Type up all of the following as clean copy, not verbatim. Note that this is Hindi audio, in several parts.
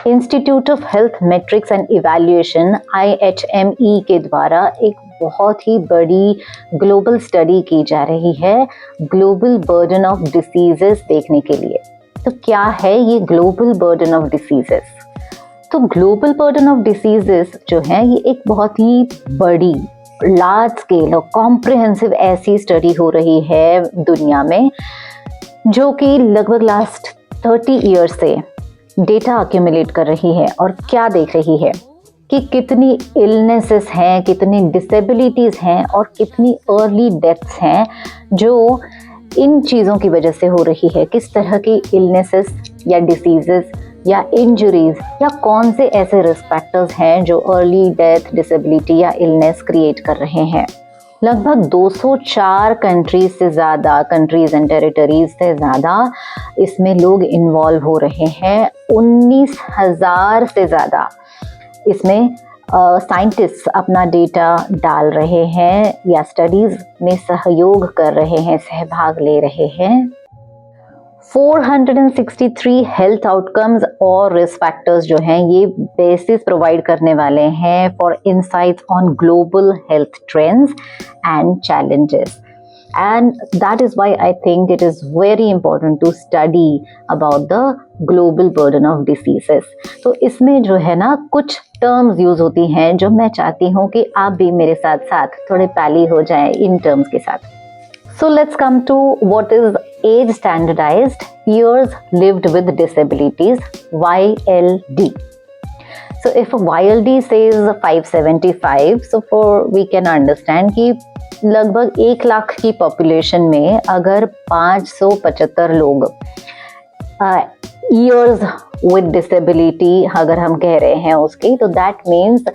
Institute of health matrix and evaluation IHME के द्वारा एक बहुत ही बड़ी ग्लोबल स्टडी की जा रही है ग्लोबल बर्डन ऑफ डिसीजेस देखने के लिए। तो क्या है ये ग्लोबल बर्डन ऑफ डिसीजेस? तो ग्लोबल बर्डन ऑफ डिसीजेस जो है ये एक बहुत ही बड़ी लार्ज स्केल और कॉम्प्रिहेंसिव ऐसी स्टडी हो रही है दुनिया में, जो कि लगभग लास्ट 30 ईयर्स से डेटा अक्यूमुलेट कर रही है और क्या देख रही है कि कितनी इलनेसेस हैं, कितनी डिसेबिलिटीज हैं और कितनी अर्ली डेथ्स हैं जो इन चीज़ों की वजह से हो रही है। किस तरह की इलनेसेस या डिसीजेस या इंजरीज या कौन से ऐसे रिस्क फैक्टर्स हैं जो अर्ली डेथ, डिसेबिलिटी या इलनेस क्रिएट कर रहे हैं। लगभग 204 कंट्रीज से ज़्यादा, कंट्रीज एंड टेरिटरीज से ज़्यादा इसमें लोग इन्वॉल्व हो रहे हैं। 19,000 से ज़्यादा इसमें साइंटिस्ट अपना डेटा डाल रहे हैं या स्टडीज़ में सहयोग कर रहे हैं, सहभाग ले रहे हैं। 463 हेल्थ आउटकम्स और रिस्क फैक्टर्स जो हैं ये बेसिस प्रोवाइड करने वाले हैं for insights on global health trends and challenges, and that is why I think it is very important to study about the global burden of diseases. तो इसमें जो है ना कुछ टर्म्स यूज़ होती हैं जो मैं चाहती हूँ कि आप भी मेरे साथ साथ थोड़े पैली हो जाएं इन टर्म्स के साथ। So let's come to what is age standardized years lived with disabilities, YLD. So if YLD says 575, so we can understand कि लगभग 1 लाख की पॉपुलेशन में अगर 575 लोग years with disability अगर हम कह रहे हैं उसकी, तो that means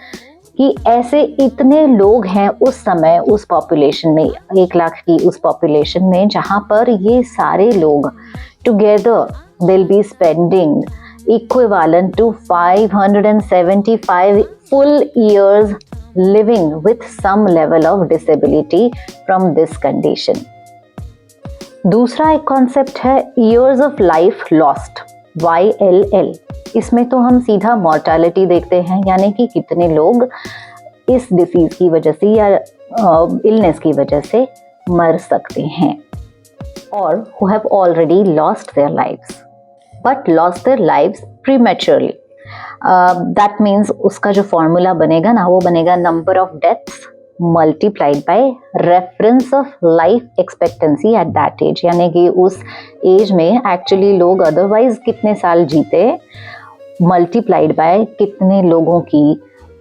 कि ऐसे इतने लोग हैं उस समय उस पॉपुलेशन में, 1 लाख की उस पॉपुलेशन में, जहाँ पर ये सारे लोग together will be spending equivalent to 575 full years living with some level of disability from this condition. दूसरा एक कॉन्सेप्ट है years of life lost, YLL। इसमें तो हम सीधा मॉर्टालिटी देखते हैं, यानी कि कितने लोग इस डिसीज की वजह से या इलनेस की वजह से मर सकते हैं, और who have already lost their lives but lost their lives prematurely. That means उसका जो फॉर्मूला बनेगा ना, वो बनेगा number of deaths multiplied by reference of life expectancy at that age, यानी कि उस एज में एक्चुअली लोग अदरवाइज कितने साल जीते मल्टीप्लाइड बाय कितने लोगों की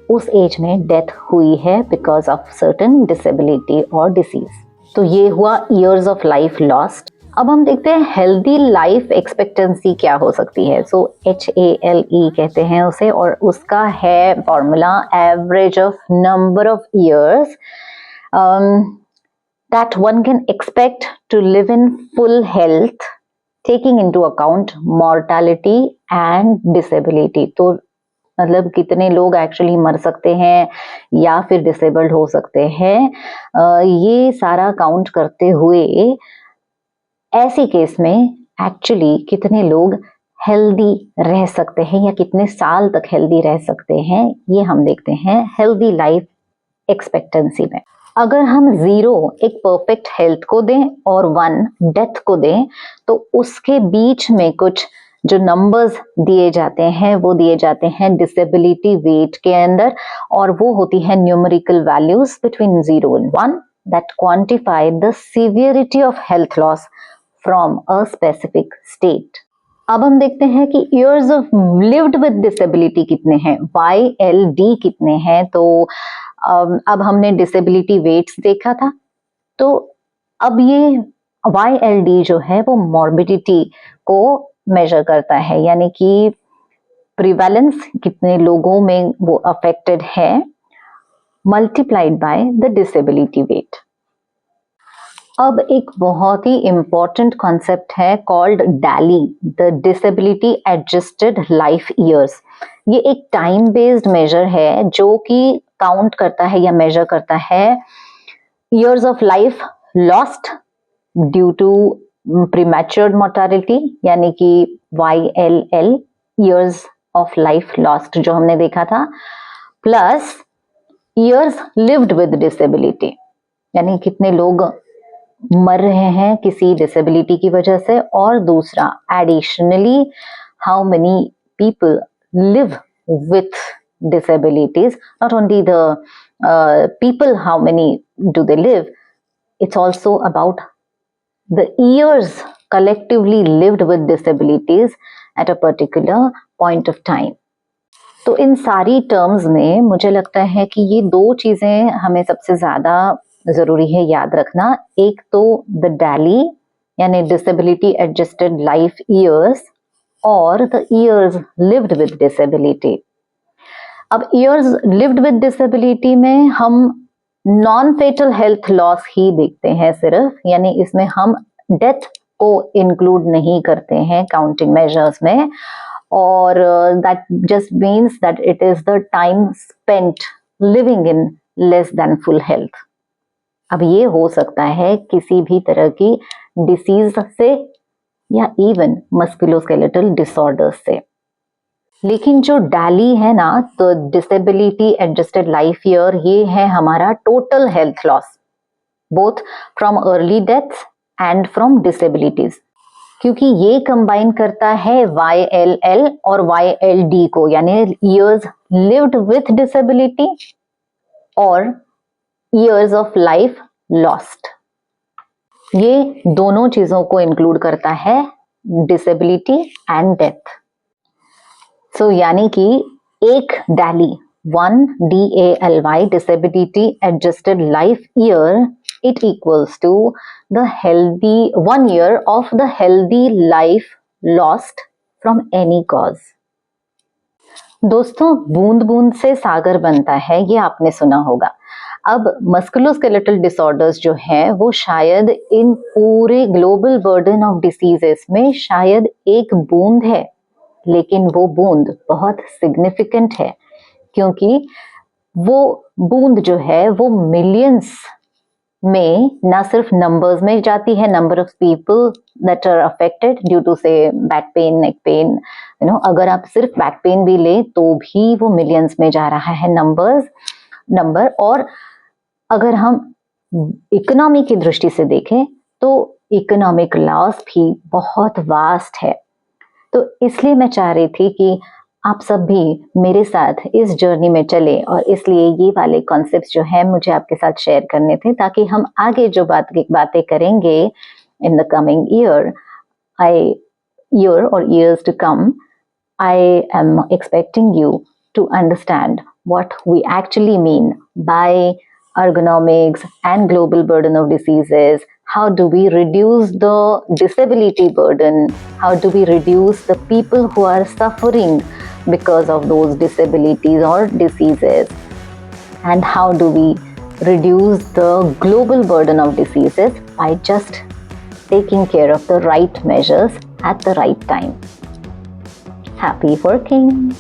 उस एज में डेथ हुई है बिकॉज ऑफ सर्टेन डिसेबिलिटी और डिसीज। तो ये हुआ ईयर्स ऑफ लाइफ लॉस्ट। अब हम देखते हैं हेल्दी लाइफ एक्सपेक्टेंसी क्या हो सकती है। सो HALE कहते हैं उसे, और उसका है formula average of number of years that one can expect to live in full health taking into account mortality and disability. तो मतलब कितने लोग एक्चुअली मर सकते हैं या फिर डिसेबल्ड हो सकते हैं, ये सारा काउंट करते हुए ऐसे केस में एक्चुअली कितने लोग हेल्दी रह सकते हैं या कितने साल तक हेल्दी रह सकते हैं, ये हम देखते हैं हेल्दी लाइफ एक्सपेक्टेंसी में। अगर हम 0 एक परफेक्ट हेल्थ को दें और 1 डेथ को दें, तो उसके बीच में कुछ जो नंबर्स दिए जाते हैं वो दिए जाते हैं डिसेबिलिटी वेट के अंदर, और वो होती है numerical values between 0 and 1 that quantify the severity of health loss from a specific state. अब हम देखते हैं कि years of lived with disability कितने हैं, YLD कितने हैं। तो अब हमने डिसेबिलिटी वेट्स देखा था, तो अब ये YLD जो है वो मॉर्बिडिटी को मेजर करता है, यानी कि प्रिवेलेंस कितने लोगों में वो अफेक्टेड है multiplied by the disability weight. अब एक बहुत ही इंपॉर्टेंट कॉन्सेप्ट है called DALY, the disability adjusted life years. ये एक टाइम बेस्ड मेजर है जो कि काउंट करता है या मेजर करता है years of life lost due to premature mortality, यानी कि YLL years of life lost जो हमने देखा था, plus years lived with disability, यानी कितने लोग मर रहे हैं किसी डिसेबिलिटी की वजह से, और दूसरा additionally how many people live with disabilities. Not only the people, how many do they live, it's also about the years collectively lived with disabilities at a particular point of time. तो इन सारी टर्म्स में मुझे लगता है कि ये दो चीजें हमें सबसे ज्यादा जरूरी है याद रखना। एक तो द DALY यानी डिसेबिलिटी एडजस्टेड लाइफ ईयर्स, और the years lived with disability. अब ईयर्स लिव्ड विद डिसेबिलिटी में हम नॉन फेटल हेल्थ लॉस ही देखते हैं सिर्फ, यानी इसमें हम डेथ को इंक्लूड नहीं करते हैं काउंटिंग मेजर्स में, और that just means that it is the time spent living in less than full health. अब ये हो सकता है किसी भी तरह की डिसीज से या इवन मस्कुलोस्केलेटल डिसऑर्डर्स से। लेकिन जो DALY है ना, तो डिसेबिलिटी एडजस्टेड लाइफ ईयर, ये है हमारा total health loss, both from early deaths and from disabilities, क्योंकि ये कंबाइन करता है YLL और YLD को, यानी ईयर्स लिव्ड विथ डिसेबिलिटी और ईयर्स ऑफ लाइफ लॉस्ट। ये दोनों चीजों को इंक्लूड करता है, डिसेबिलिटी एंड डेथ। सो यानी कि एक DALY 1 DALY disability adjusted life year, it equals to the healthy 1 year of the healthy life lost from any cause. दोस्तों, बूंद बूंद से सागर बनता है, ये आपने सुना होगा। अब मस्कुलोस्केलेटल डिसऑर्डर्स जो हैं वो शायद इन पूरे ग्लोबल बर्डन ऑफ डिसीजेस में शायद एक बूंद है, लेकिन वो बूंद बहुत सिग्निफिकेंट है, क्योंकि वो बूंद जो है वो मिलियंस में ना सिर्फ नंबर्स में जाती है, number of people that are affected due to से back pain, neck pain, you know, अगर आप सिर्फ बैक पेन भी ले तो भी वो मिलियंस में जा रहा है नंबर। और अगर हम इकोनॉमी की दृष्टि से देखें तो इकोनॉमिक लॉस भी बहुत वास्ट है। तो इसलिए मैं चाह रही थी कि आप सब भी मेरे साथ इस जर्नी में चले, और इसलिए ये वाले कॉन्सेप्ट्स जो हैं मुझे आपके साथ शेयर करने थे, ताकि हम आगे जो बातें करेंगे इन द कमिंग ईयर और years to come, I am expecting you to understand what we actually mean by ergonomics and global burden of diseases. How do we reduce the disability burden? How do we reduce the people who are suffering because of those disabilities or diseases? And how do we reduce the global burden of diseases by just taking care of the right measures at the right time? Happy working!